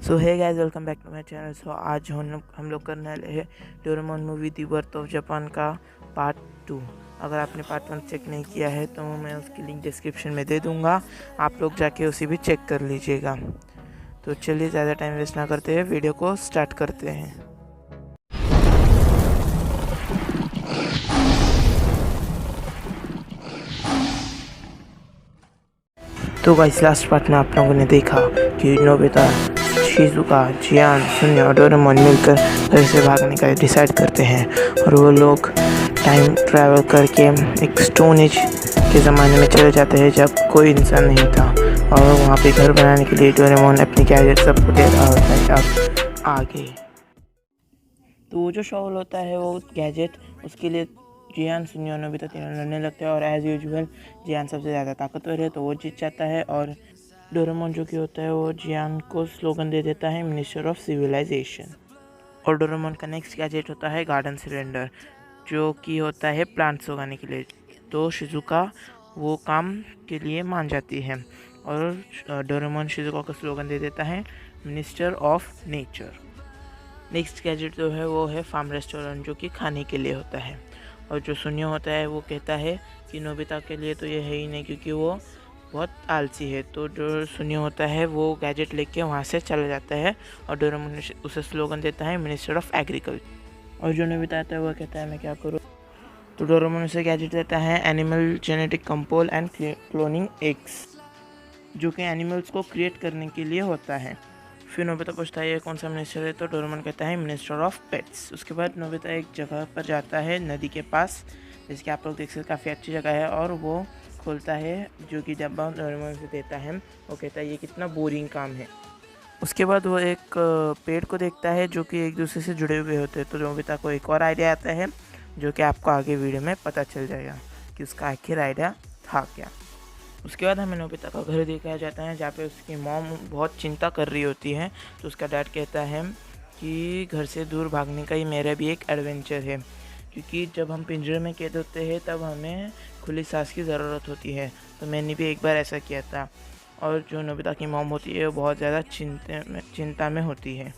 So hey guys, welcome back to my channel. So आज हम लोग करने वाले हैं Doraemon movie the birth of Japan का पार्ट 2। अगर आपने पार्ट 1 चेक नहीं किया है तो मैं उसकी लिंक डिस्क्रिप्शन में दे दूंगा, आप लोग जाके उसे भी चेक कर लीजिएगा। तो चलिए ज़्यादा टाइम वेस्ट ना करते हैं, वीडियो को स्टार्ट करते हैं। तो गाइस, लास्ट पार्ट में आप लोगों ने देखा कि नोबिता, शिजुका, जियान, सुन्या और डोरेमोन मिलकर घर से भागने का डिसाइड करते हैं और वो लोग टाइम ट्रैवल करके एक स्टोन एज के ज़माने में चले जाते हैं जब कोई इंसान नहीं था, और वहाँ पे घर बनाने के लिए डोरेमोन अपनी गैजेट सबको दे रहा होता है। अब आगे तो वो जो शॉल होता है वो गैजेट, उसके लिए जियान, सुन्या और नोबिता तीनों लड़ने लगते हैं और एज़ यूजुअल जियान सबसे ज़्यादा ताकतवर है तो वो जीत जाता है। और डोरेमोन जो कि होता है वो जियान को स्लोगन दे देता है, मिनिस्टर ऑफ सिविलाइजेशन। और डोरेमोन का नेक्स्ट गैजेट होता है गार्डन सिलेंडर, जो कि होता है प्लांट्स उगाने के लिए। तो शिजुका वो काम के लिए मान जाती है और डोरेमोन शिजुका को स्लोगन दे देता है, minister of nature. Next gadget जो है वो है फार्म रेस्टोरेंट, जो कि खाने के लिए होता है। और जो सुन्या होता है वो कहता है कि नोबिता के लिए तो ये है ही नहीं क्योंकि वो बहुत आलसी है। तो जो सुन्या होता है वो गैजेट लेके वहाँ से चला जाता है और डोरेमोन उसे स्लोगन देता है, मिनिस्टर ऑफ एग्रीकल्चर। और जो नोबिता आता है वो कहता है मैं क्या करूँ, तो डोरेमोन उसे गैजेट देता है, एनिमल जेनेटिक कंपोल एंड क्लोनिंग एग्स, जो कि एनिमल्स को क्रिएट करने के लिए होता है। फिर नोबिता पूछता है ये कौन सा मिनिस्टर है, तो डोरेमोन कहता है मिनिस्टर ऑफ पेट्स। उसके बाद नोबिता एक जगह पर जाता है नदी के पास, जिसके आप लोग देख सकते काफ़ी अच्छी जगह है, और वो खोलता है जो कि डब्बा डोरेमोन से देता है। वो कहता है ये कितना बोरिंग काम है। उसके बाद वो एक पेड़ को देखता है जो कि एक दूसरे से जुड़े हुए होते हैं। तो नोबिता को एक और आइडिया आता है जो कि आपको आगे वीडियो में पता चल जाएगा कि उसका आखिर आइडिया था क्या। उसके बाद हमें नोबिता का घर दिखाया जाता है जहाँ पे उसकी मॉम बहुत चिंता कर रही होती है। तो उसका डैड कहता है कि घर से दूर भागने का ही मेरा भी एक एडवेंचर है, क्योंकि जब हम पिंजरे में कैद होते हैं तब हमें खुली सांस की ज़रूरत होती है। तो मैंने भी एक बार ऐसा किया था। और जो नोबिता की मॉम होती है वो बहुत ज़्यादा चिंता में होती है।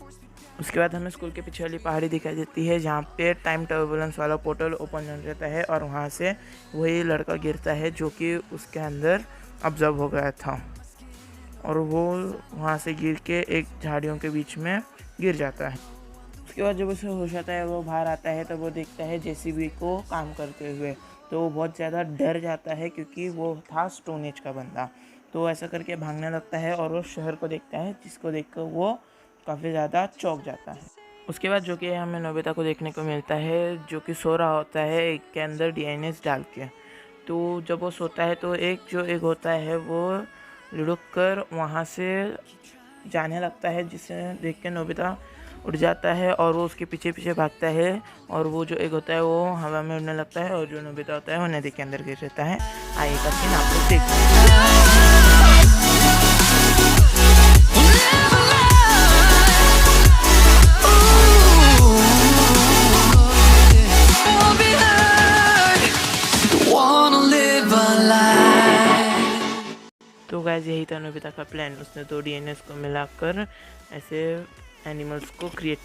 उसके बाद हमें स्कूल के पीछे वाली पहाड़ी दिखाई देती है जहाँ पे टाइम टर्बुलेंस वाला पोर्टल ओपन हो जाता है और वहाँ से वही लड़का गिरता है जो कि उसके अंदर ऑब्जर्व हो गया था, और वो वहाँ से गिर के एक झाड़ियों के बीच में गिर जाता है। उसके बाद जब उसे होश आता है वो बाहर आता है तो वो देखता है जेसीबी को काम करते हुए। तो वो बहुत ज़्यादा डर जाता है क्योंकि वो था स्टोन एज का बंदा। तो ऐसा करके भागने लगता है और वो शहर को देखता है, जिसको देखकर वो काफ़ी ज़्यादा चौंक जाता है। उसके बाद जो कि हमें नोबिता को देखने को मिलता है जो कि सो रहा होता है एक के अंदर डीएनएस डाल के। तो जब वो सोता है तो एक होता है वो लुढ़क कर वहाँ से जाने लगता है, जिसे देख के नोबिता उड़ जाता है और वो उसके पीछे पीछे भागता है। और वो जो एक होता है वो हवा में उड़ने लगता है और जो नोबिता होता है वो नदी के अंदर गिर जाता है। आगे का सीन आप लोग देखिए। तो गाइस, यही था नोबिता का प्लान। उसने 2 डीएनएस को मिलाकर ऐसे एनिमल्स को क्रिएट।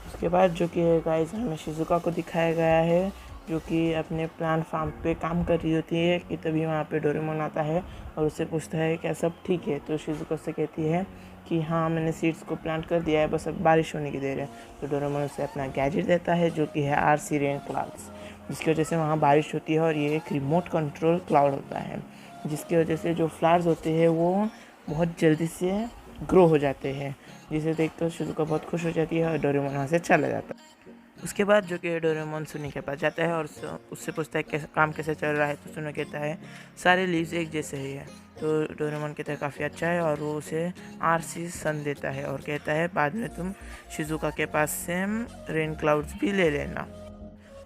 उसके बाद जो कि है गाइस, हमें शिजुका को दिखाया गया है जो कि अपने प्लांट फार्म पे काम कर रही होती है कि तभी वहाँ पे डोरेमोन आता है और उससे पूछता है क्या सब ठीक है। तो शिजुका से कहती है कि हाँ, मैंने सीड्स को प्लांट कर दिया है, बस अब बारिश होने की देर है। तो डोरेमोन उसे अपना गैजेट देता है जो कि है आरसी रेन क्लाउड्स, जिसकी वजह से वहाँ बारिश होती है और ये एक रिमोट कंट्रोल क्लाउड होता है, जिसकी वजह से जो फ्लावर्स होते हैं वो बहुत जल्दी से ग्रो हो जाते हैं, जिसे देखकर शिजुका बहुत खुश हो जाती है और डोरेमोन वहाँ से चला जाता है। उसके बाद जो कि डोरेमोन सुनी के पास जाता है और उससे पूछता है कैसा काम कैसे चल रहा है। तो सुनो कहता है सारे लीव्स एक जैसे ही है। तो डोरेमोन कहता है काफ़ी अच्छा है और वो उसे आरसी सन देता है और कहता है बाद में तुम शिजुका के पास से रेन क्लाउड्स भी ले लेना।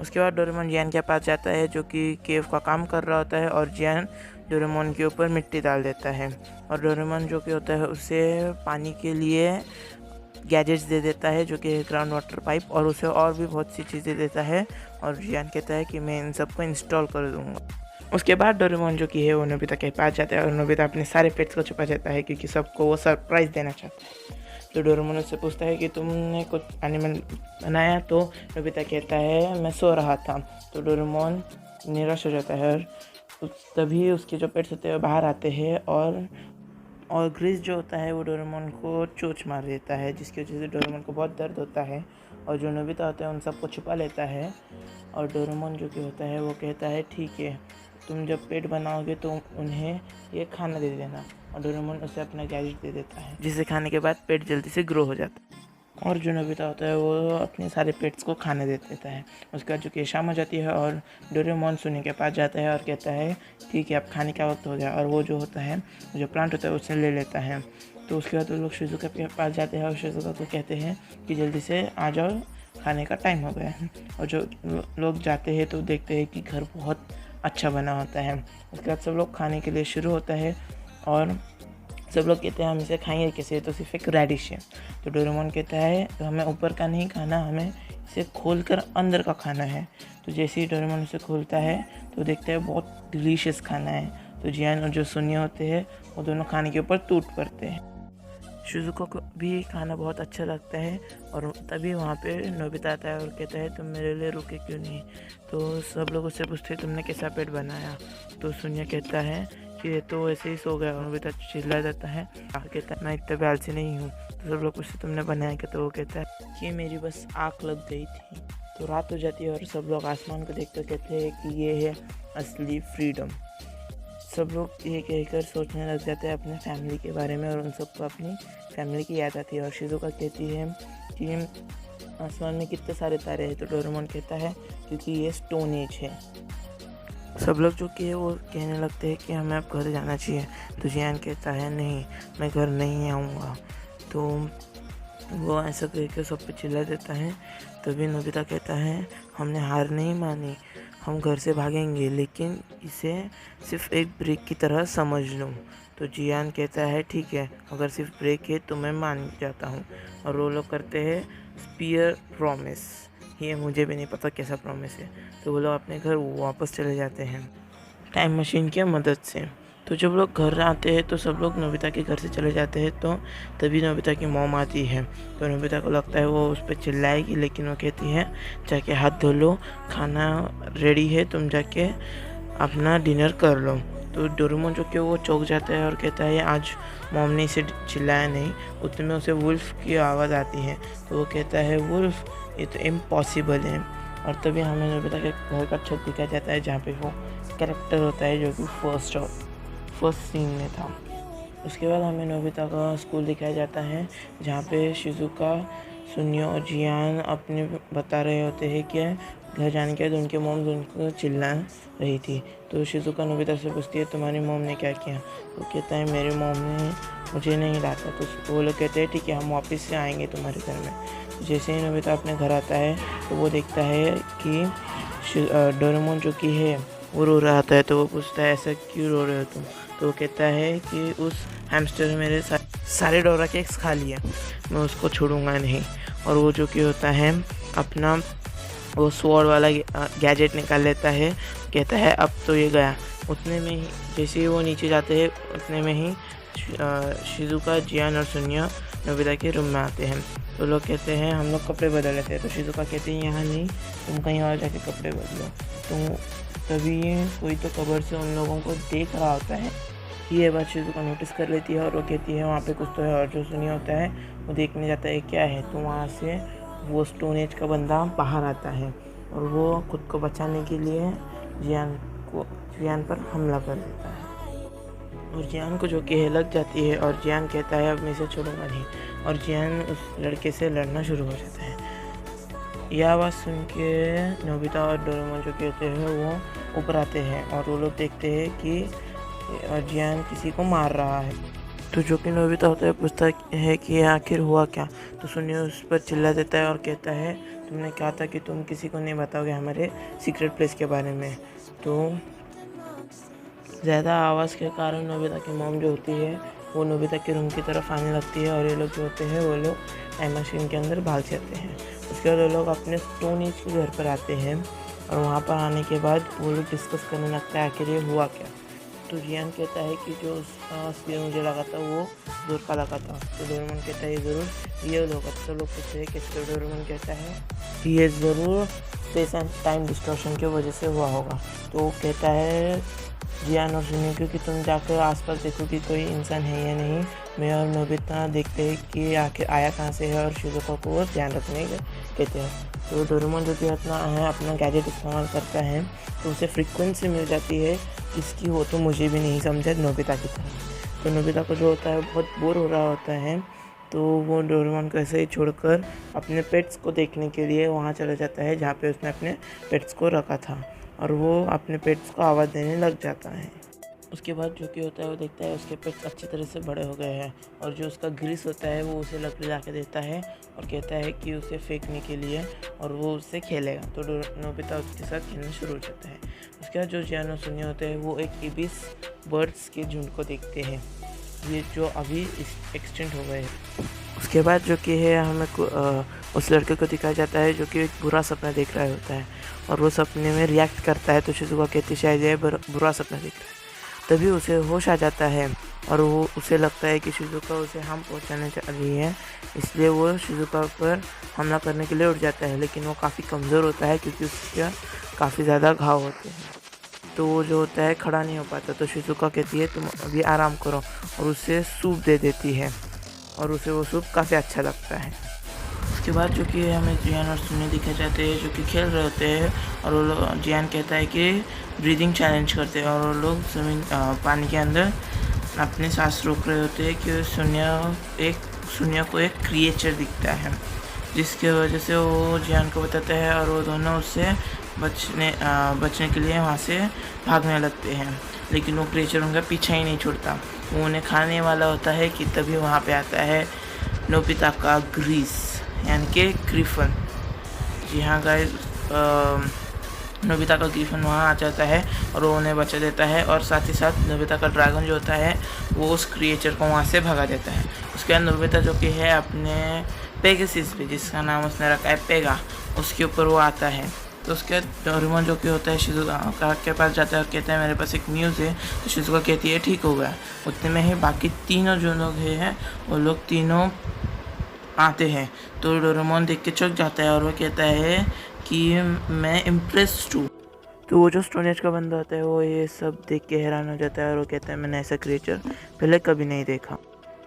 उसके बाद डोरेमोन जियान के पास जाता है जो कि केव का काम कर रहा होता है और जियान डोरेमोन के ऊपर मिट्टी डाल देता है। और डोरेमोन जो कि होता है उसे पानी के लिए गैजेट्स दे देता है जो कि ग्राउंड वाटर पाइप, और उसे और भी बहुत सी चीज़ें देता है। और जियान कहता है कि मैं इन सबको इंस्टॉल कर दूँगा। उसके बाद डोरेमोन जो कि है वो नोबिता के पास जाता है और नोबिता अपने सारे पेट्स को छुपा जाता है क्योंकि सबको वो सरप्राइज़ देना चाहता है। तो डोरेमोन उससे पूछता है कि तुमने कुछ एनिमल बनाया, तो नोबिता कहता है मैं सो रहा था। तो डोरेमोन निराश हो जाता है और तभी उसके जो पेट्स होते हैं बाहर आते हैं और ग्रिस जो होता है वो डोरेमोन को चोंच मार देता है, जिसकी वजह से डोरेमोन को बहुत दर्द होता है और जो नोबिता होता है उन सबको छुपा लेता है। और डोरेमोन जो कि होता है वो कहता है ठीक है, तुम जब पेट बनाओगे तो उन्हें ये खाना दे देना। और डोरेमोन उसे अपना गैजेट दे देता है, जिसे खाने के बाद पेट जल्दी से ग्रो हो जाता है। और जो नोबिता होता है वो अपने सारे पेट्स को खाने दे देता है। उसके बाद जो कि शाम हो जाती है और डोरेमोन सुनी के पास जाता है और कहता है ठीक है अब खाने का वक्त हो गया। और वो जो होता है जो प्लांट होता है उससे ले लेता है। तो उसके बाद वो लोग शिजुका के पास जाते हैं और शिजुका को कहते हैं कि जल्दी से आ जाओ, खाने का टाइम हो गया है। और जो लोग जाते हैं तो देखते हैं कि घर बहुत अच्छा बना होता है। उसके बाद सब लोग खाने के लिए शुरू होता है और सब लोग कहते हैं हम इसे खाएंगे कैसे, तो सिर्फ एक रेडिश है। तो डोरेमोन कहता है तो हमें ऊपर का नहीं खाना, हमें इसे खोलकर अंदर का खाना है। तो जैसे ही डोरेमोन उसे खोलता है तो देखता है बहुत डिलीशियस खाना है। तो जियान और जो सुनिया होते हैं वो दोनों खाने के ऊपर टूट पड़ते हैं। शिजुको को भी खाना बहुत अच्छा लगता है और तभी वहाँ पे नोबिता आता है और कहता है तुम मेरे लिए रुके क्यों नहीं। तो सब लोग उससे पूछते हैं तुमने कैसा पेट बनाया। तो सुनिया कहता है कि तो ऐसे ही सो गया। और नोबिता चिल्ला जाता है, कहता है मैं इतना भी आलसी नहीं हूँ। तो सब लोग पूछते तुमने बनाया क्या। तो वो कहता है कि मेरी बस आँख लग गई थी। तो रात हो जाती है और सब लोग आसमान को देखते कहते हैं कि ये है असली फ्रीडम। सब लोग ये कहकर सोचने लग जाते हैं अपने फैमिली के बारे में और उन सबको अपनी फैमिली की याद आती है। और शिजुका कहती है कि आसमान में कितने सारे तारे हैं। तो डोरेमोन कहता है क्योंकि ये स्टोन एज है। सब लोग जो कि है वो कहने लगते हैं कि हमें अब घर जाना चाहिए। तो जियान कहता है नहीं, मैं घर नहीं आऊँगा। तो वो ऐसा कहकर सब पे चिल्ला देता है। तभी नोबिता कहता है हमने हार नहीं मानी, हम घर से भागेंगे, लेकिन इसे सिर्फ एक ब्रेक की तरह समझ लो। तो जियान कहता है ठीक है, अगर सिर्फ ब्रेक है तो मैं मान जाता हूँ। और वो लोग करते हैं स्पीयर प्रॉमिस। ये मुझे भी नहीं पता कैसा प्रॉमिस है। तो वो लोग अपने घर वापस चले जाते हैं टाइम मशीन की मदद से। तो जब लोग घर आते हैं तो सब लोग नोबिता के घर से चले जाते हैं। तो तभी नोबिता की मॉम आती है। तो नोबिता को लगता है वो उस पर चिल्लाएगी, लेकिन वो कहती है जाके हाथ धो लो, खाना रेडी है, तुम जाके अपना डिनर कर लो। तो डोरेमोन जो कि वो चौंक जाता है और कहता है आज मॉम ने इसे चिल्लाया नहीं। उतने में उसे वुल्फ की आवाज़ आती है। तो वो कहता है वुल्फ ये तो इम्पॉसिबल है। और तभी हमें नोबिता के घर का छत दिखाया जाता है जहाँ पे वो कैरेक्टर होता है जो कि फर्स्ट सीन में था। उसके बाद हमें नोबिता का स्कूल दिखाया जाता है जहाँ पे शिजुका, सुनियो और जियान अपने बता रहे होते हैं कि घर जाने के बाद उनके मॉम उनको चिल्ला रही थी। तो शिजुका नोबिता से पूछती है तुम्हारी मॉम ने क्या किया। तो कहता है मेरी मॉम ने मुझे नहीं डांटा। तो वो लोग कहते हैं ठीक है हम वापस से आएंगे तुम्हारे घर में। जैसे ही नोबिता अपने घर आता है तो वो देखता है कि डोरेमोन जो कि है वो रो रहा था। तो वो पूछता है ऐसा क्यों रो रहे हो तुम। तो वो कहता है कि उस हैमस्टर ने मेरे सारे डोरा केक्स खा लिए, मैं उसको छोड़ूंगा नहीं। और वो जो कि होता है अपना वो स्वॉर्ड वाला गैजेट निकाल लेता है, कहता है अब तो ये गया। उतने में ही जैसे ही वो नीचे जाते हैं उतने में ही शिजुका, जियान और सुनिया नोबिता के रूम में आते हैं। तो लोग कहते हैं हम लोग कपड़े बदल लेते हैं। तो शिजुका कहते हैं यहाँ नहीं, तुम कहीं और जाके कपड़े बदलो। तो तभी कोई तो कबर से उन लोगों को देख रहा होता है। ये बात शिजुका नोटिस कर लेती है और वो कहती है वहाँ पे कुछ तो है। और जो सुनिया होता है वो देखने जाता है क्या है। तो वहाँ से वो स्टोन एज का बंदा बाहर आता है और वो खुद को बचाने के लिए जियान पर हमला कर देता है। और जियान को जो कि है लग जाती है और जियान कहता है अब मैं इसे छोड़ूंगा नहीं। और जियान उस लड़के से लड़ना शुरू हो जाता है। यह आवाज़ सुन के नोबिता और डोरेमोन जो कहते हैं वो ऊपर आते हैं और वो लोग देखते हैं कि जियान किसी को मार रहा है। तो जो कि नोबिता होता है पूछता है कि आखिर हुआ क्या। तो सुनिए उस पर चिल्ला देता है और कहता है तुमने कहा था कि तुम किसी को नहीं बताओगे हमारे सीक्रेट प्लेस के बारे में। तो ज़्यादा आवाज़ के कारण नोबिता की मॉम जो होती है वो नोबिता के रूम की तरफ आने लगती है और ये लोग जो होते हैं वो लोग टाइम मशीन के अंदर भाग जाते हैं। उसके बाद वो लोग अपने स्टोन एज के घर पर आते हैं और वहाँ पर आने के बाद वो लोग डिस्कस करने लगता है आखिर ये हुआ क्या। तो जियान कहता है कि जो स्पीयर मुझे लगा था वो दूर का लगा था। तो डोरेमोन कहता है ज़रूर रियल होगा। तो लोग पूछते हैं कैसे। डोरेमोन कहता है ये ज़रूर स्पेस एंड टाइम डिस्टॉर्शन की वजह से हुआ होगा। तो वो कहता है जियान और सुनियो क्योंकि तुम जाकर आसपास देखो कि कोई इंसान है या नहीं। मैं और नोबिता देखते हैं कि आखिर आया कहाँ से है और शिज़ुका को वो ध्यान रखने कहते हैं। तो डोरेमोन जो कि अपना गैजेट इस्तेमाल करता है तो उसे फ्रीक्वेंसी मिल जाती है इसकी। वो तो मुझे भी नहीं समझा नोबिता की तरह। तो नोबिता को जो होता है बहुत बोर हो रहा होता है तो वो डोरेमोन को ऐसे ही छोड़कर अपने पेट्स को देखने के लिए वहाँ चला जाता है जहाँ पे उसने अपने पेट्स को रखा था और वो अपने पेट्स को आवाज़ देने लग जाता है। उसके बाद जो कि होता है वो देखता है उसके पेट्स अच्छी तरह से बड़े हो गए हैं और जो उसका ग्रीस होता है वो उसे लकड़ी ला के देता है और कहता है कि उसे फेंकने के लिए और वो उससे खेलेगा। तो नोबिता उसके साथ खेलना शुरू हो जाता है। उसके बाद जो जियान और सुनियो होते हैं वो एक इबिस बर्ड्स के झुंड को देखते हैं ये जो अभी एक्सटेंट हो गए हैं। उसके बाद जो कि है हमें उस लड़के को दिखाया जाता है जो कि एक बुरा सपना देख रहा होता है और वो सपने में रिएक्ट करता है। तो शिज़ुका कहती शायद ये बुरा सपना देख रहा है। तभी उसे होश आ जाता है और वो उसे लगता है कि शिज़ुका उसे हार्म पहुंचाने जा रही है, इसलिए वो शिज़ुका पर हमला करने के लिए उठ जाता है। लेकिन वो काफ़ी कमज़ोर होता है क्योंकि उसके काफ़ी ज़्यादा घाव होते हैं। तो वो जो होता है खड़ा नहीं हो पाता। तो शिज़ुका कहती है तुम अभी आराम करो और उसे सूप दे देती है और उसे वो सूप काफ़ी अच्छा लगता है। उसके बाद जो कि हमें जियान और सुनियो दिखाए जाते हैं जो कि खेल रहे होते हैं और वो लोग जियान कहता है कि ब्रीदिंग चैलेंज करते हैं और वो लोग पानी के अंदर अपने सांस रोक रहे होते हैं कि सुनियो को एक क्रिएचर दिखता है जिसके वजह से वो जियान को बताता है और वो दोनों उससे बचने के लिए वहाँ से भागने लगते हैं। लेकिन वो क्रिएचर उनका पीछा ही नहीं छोड़ता, वो उन्हें खाने वाला होता है कि तभी वहाँ पे आता है नोबिता का ग्रीस यानी कि ग्रिफन। जी हाँ गाइस, नोबिता का ग्रिफन वहाँ आ जाता है और वो उन्हें बचा देता है और साथ ही साथ नोबिता का ड्रैगन जो होता है वो उस क्रिएचर को वहाँ से भगा देता है। उसके बाद नोबिता जो कि है अपने पेगासस पे जिसका नाम उसने रखा है पेगा, उसके ऊपर वो आता है। तो उसके बाद डोरेमोन जो कि होता है शिज़ुका के पास जाता है और कहता है मेरे पास एक न्यूज़ है। तो शिज़ुका कहती है ठीक हो गया। उतने में ही बाकी तीनों जो लोग हैं वो लोग तीनों आते हैं। तो डोरेमोन देख के चौंक जाता है और वो कहता है कि मैं इम्प्रेस्ड हूँ। तो वो जो स्टोन एज का बंदा होता है वो ये सब देख के हैरान हो जाता है और वो कहता है मैंने ऐसा क्रिएचर पहले कभी नहीं देखा।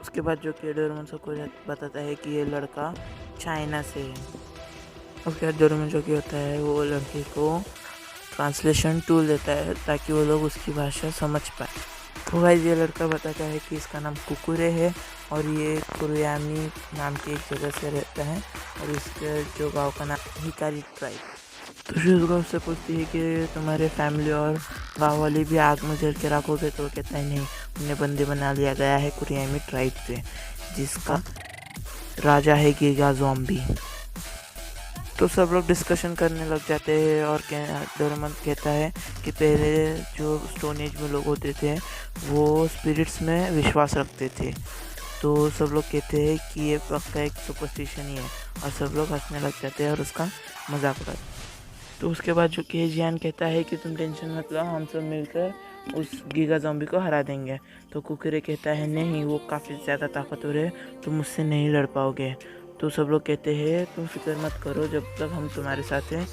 उसके बाद जो कि डोरेमोन सबको बताता है कि ये लड़का चाइना से है। उसके बाद डोरेमोन जो कि होता है वो लड़के को ट्रांसलेशन टूल देता है ताकि वो लोग उसकी भाषा समझ पाए। तो गाइस ये लड़का बताता है कि इसका नाम कुकुरे है और ये कुरुयामी नाम की एक जगह से रहता है और इसके जो गांव का नाम हिकारी ट्राइब। तो शिज़ुका उससे पूछती है कि तुम्हारे फैमिली और गांव वाले भी आग में जल के रखोगे। तो कहता है नहीं, उन्हें बंदी बना लिया गया है कुरुयामी ट्राइब से जिसका राजा है गीगा ज़ॉम्बी। तो सब लोग डिस्कशन करने लग जाते हैं और डोरेमोन कहता है कि पहले जो स्टोन एज में लोग होते थे वो स्पिरिट्स में विश्वास रखते थे। तो सब लोग कहते हैं कि ये पक्का एक सुपरस्टिशन ही है और सब लोग हंसने लग जाते हैं और उसका मजाक उड़ाते हैं। तो उसके बाद जो कि जियान कहता है कि तुम टेंशन मत लो, हम सब मिलकर उस गीगा ज़ॉम्बी को हरा देंगे। तो कुकुरे कहता है नहीं, वो काफ़ी ज़्यादा ताकतवर है, तुम मुझसे नहीं लड़ पाओगे। तो सब लोग कहते हैं तुम फिक्र मत करो, जब तक हम तुम्हारे साथ हैं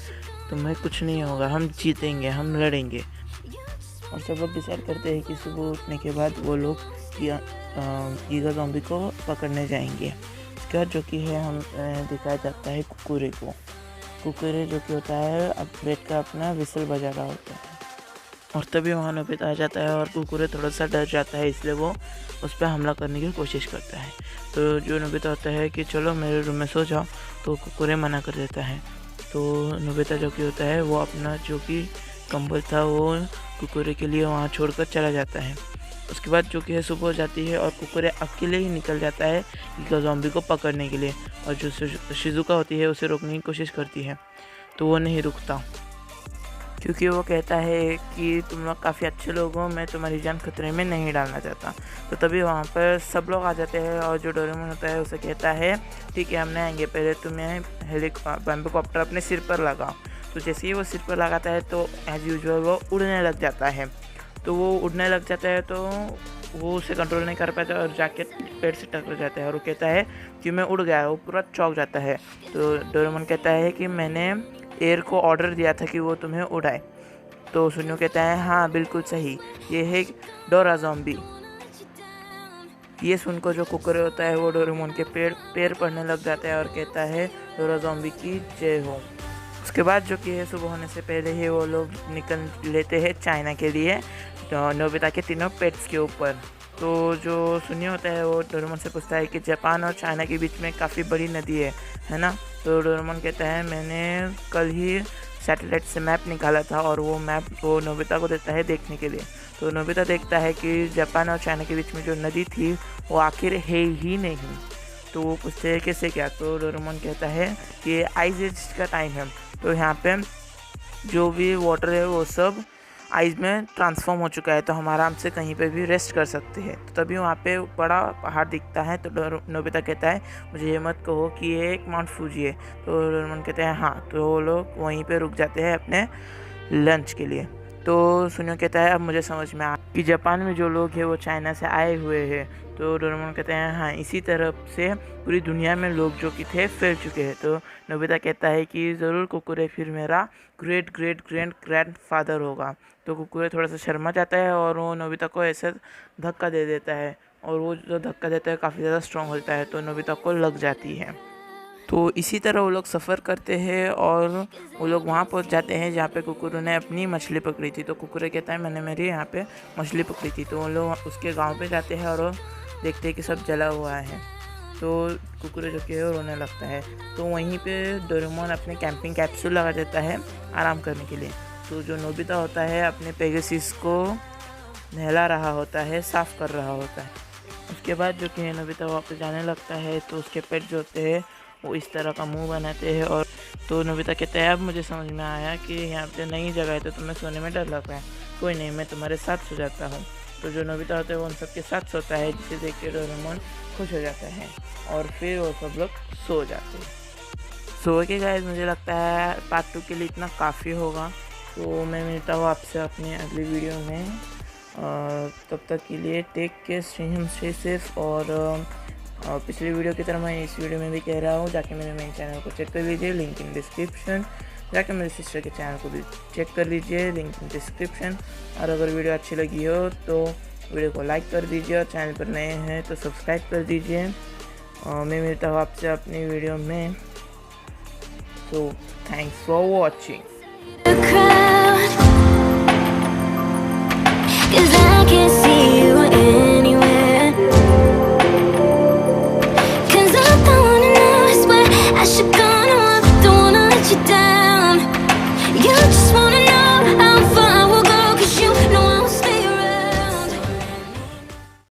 तुम्हें कुछ नहीं होगा, हम जीतेंगे, हम लड़ेंगे। और सब लोग डिसाइड करते हैं कि सुबह उठने के बाद वो लोग गीगा ज़ॉम्बी को पकड़ने जाएंगे। उसके बाद जो कि है हम दिखाया जाता है कुकुरे को। कुकुरे जो कि होता है अब बैठ कर अपना विसल बजा रहा होता है और तभी वहाँ नोबिता आ जाता है और कुकुरे थोड़ा सा डर जाता है, इसलिए वो उस पर हमला करने की कोशिश करता है। तो जो नोबिता होता है कि चलो मेरे रूम में सो जाओ, तो कुकुरे मना कर देता है। तो नोबिता जो कि होता है वो अपना जो कि कंबल था वो कुकुरे के लिए वहाँ छोड़कर चला जाता है। उसके बाद जो कि है सुबह हो जाती है और कुकुरे अकेले ही निकल जाता है गीगा ज़ॉम्बी को पकड़ने के लिए और जो शिज़ुका होती है उसे रोकने की कोशिश करती है तो वो नहीं रुकता क्योंकि वो कहता है कि तुम लोग काफ़ी अच्छे लोग हो, मैं तुम्हारी जान खतरे में नहीं डालना चाहता। तो तभी वहाँ पर सब लोग आ जाते हैं और जो डोरेमोन होता है उसे कहता है ठीक है हम नहीं आएंगे, पहले तुम्हें हेलीकॉप्टर अपने सिर पर लगाओ। तो जैसे ही वो सिर पर लगाता है तो एज़ यूजुअल वो उड़ने लग जाता है तो वो उड़ने लग जाता है, तो वो उसे कंट्रोल नहीं कर पाता और जाके पेड़ से टकरा जाता है और वो कहता है कि मैं उड़ गया। वो पूरा चौंक जाता है। तो डोरेमोन कहता है कि मैंने एयर को ऑर्डर दिया था कि वो तुम्हें उड़ाए। तो सुनियो कहता है हाँ बिल्कुल सही, ये है डोरा ज़ॉम्बी। ये सुनकर जो कुकुरे होता है वो डोरेमोन के पैर पड़ने लग जाता है और कहता है डोरा ज़ॉम्बी की जय हो। उसके बाद जो कि है सुबह होने से पहले ही वो लोग निकल लेते हैं चाइना के लिए, तो नोबिता के तीनों पेट्स के ऊपर। तो जो सुनियो होता है वो डोरेमोन से पूछता है कि जापान और चाइना के बीच में काफ़ी बड़ी नदी है ना। तो डोरेमोन कहता है मैंने कल ही सैटेलाइट से मैप निकाला था और वो मैप वो नोबिता को देता है देखने के लिए। तो नोबिता देखता है कि जापान और चाइना के बीच में जो नदी थी वो आखिर है ही नहीं। तो वो पूछते हैं कैसे क्या। तो डोरेमोन कहता है कि आइस एज का टाइम है, तो यहाँ पे जो भी वाटर है वो सब आइस में ट्रांसफॉर्म हो चुका है, तो हम आराम से कहीं पे भी रेस्ट कर सकते हैं। तो तभी वहाँ पे बड़ा पहाड़ दिखता है। तो नोबिता कहता है मुझे ये मत कहो कि ये एक माउंट फूजी है। तो डोरेमोन कहते हैं हाँ। तो वो लोग वहीं पे रुक जाते हैं अपने लंच के लिए। तो सुनियो कहता है अब मुझे समझ में आ कि जापान में जो लोग हैं वो चाइना से आए हुए हैं। तो डोरेमोन कहते हैं हाँ, इसी तरह से पूरी दुनिया में लोग जो कि थे फैल चुके हैं। तो नोबिता कहता है कि ज़रूर कुकुरे फिर मेरा ग्रेट ग्रेट ग्रैंड ग्रैंडफादर होगा। तो कुकुरे थोड़ा सा शर्मा जाता है और वो नोबिता को ऐसे धक्का दे देता है, और वो जो धक्का देता है काफ़ी ज़्यादा स्ट्रॉन्ग होता है, तो नोबिता को लग जाती है। तो इसी तरह वो लोग सफ़र करते हैं और वो लोग वहाँ पहुँच जाते हैं जहाँ पे कुकुरे ने अपनी मछली पकड़ी थी। तो कुकुरे कहता है मैंने मेरी यहाँ पे मछली पकड़ी थी। तो वो लोग उसके गांव पे जाते हैं और वो देखते हैं कि सब जला हुआ है। तो कुकुरे जो कि है रोने लगता है। तो वहीं पे डोरेमोन अपने कैंपिंग कैप्सूल लगा देता है आराम करने के लिए। तो जो नोबिता होता है अपने पेगासस को नहला रहा होता है, साफ़ कर रहा होता है। उसके बाद जो कि है नोबिता वापस जाने लगता है, तो उसके पेट जो होते हैं वो इस तरह का मुंह बनाते हैं। और तो नोबिता कहता है अब मुझे समझ में आया कि यहाँ पे नई जगह है तो तुम्हें सोने में डर लगता है, कोई नहीं मैं तुम्हारे साथ सो जाता हूँ। तो जो नोबिता होता है वो उन सब के साथ सोता है, जिसे देख के डोरेमोन खुश हो जाता है और फिर वो सब लोग सो जाते हैं। सो के गाइस मुझे लगता है पार्ट 2 के लिए इतना काफ़ी होगा। तो मैं मिलता हूँ आपसे अपने अगली वीडियो में। तब तक के लिए टेक केयर, स्टे सेफ। और पिछली वीडियो की तरह मैं इस वीडियो में भी कह रहा हूँ जाके मेरे मेन चैनल को चेक कर लीजिए, लिंक इन डिस्क्रिप्शन। जाके मेरे सिस्टर के चैनल को भी चेक कर लीजिए, लिंक इन डिस्क्रिप्शन। और अगर वीडियो अच्छी लगी हो तो वीडियो को लाइक कर दीजिए और चैनल पर नए हैं तो सब्सक्राइब कर दीजिए। मैं मिलता हूँ आपसे अपनी वीडियो में। तो thanks for watching. I should go, no, I don't wanna let you down.